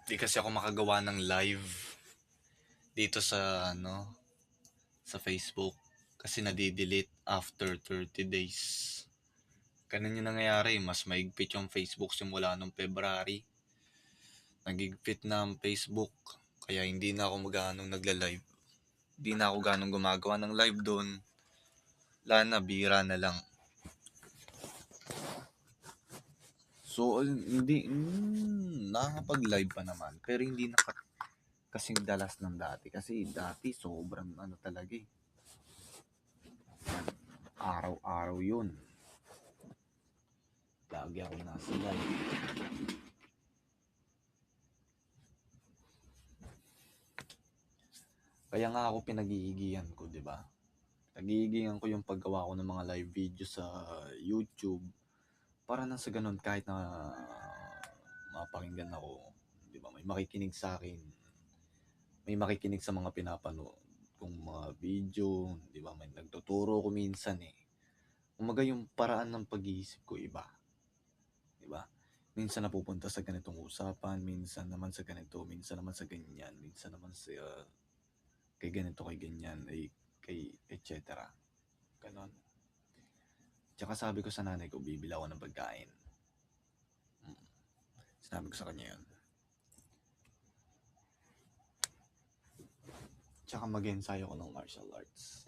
Di kasi ako makagawa ng live dito sa sa Facebook kasi nadidelete after 30 days. Ganun yung nangyayari, mas maigpit yung Facebook simula nung February. Nagigpit na ang Facebook, kaya hindi na ako magano'ng nagla-live. Hindi na ako ganong gumagawa ng live doon. Wala na, bira na lang. So, hindi, nakakapag-live pa naman. Pero hindi na kasing dalas ng dati. Kasi dati, sobrang talaga eh. Araw-araw yun. Lagi ako nasa live. Kaya nga ako pinagigihan ko, di ba? Nagigihan ko yung paggawa ko ng mga live video sa YouTube para nang sa ganun kahit na mapakinggan ako, di ba? May makikinig sa akin. May makikinig sa mga pinapanood kung mga video, di ba? May nagtuturo ko minsan eh. Umaga yung paraan ng pag-iisip ko iba. Di ba? Minsan napupunta sa ganitong usapan, minsan naman sa ganito, minsan naman sa ganyan, minsan naman sa kay ganito, kay ganyan, kay etc. Ganon. Tsaka sabi ko sa nanay ko, bibili ako ng pagkain. Sinabi ko sa kanya yun. Tsaka mag-ensayo ko ng martial arts.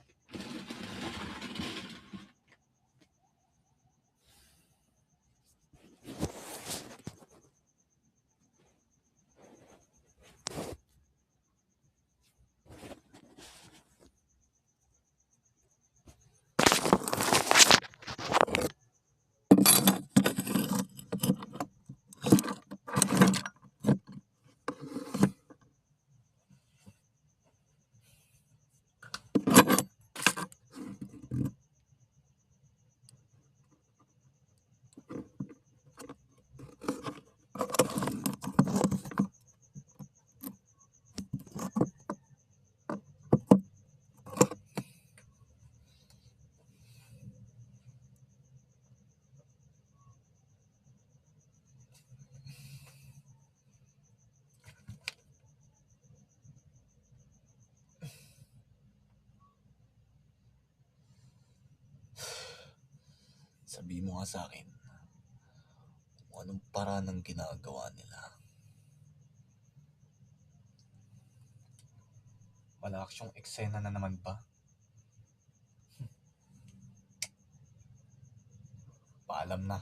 Sabi mo nga sa akin, kung anong paraan ng ginagawa nila. Malaksyong eksena na naman ba? Paalam na.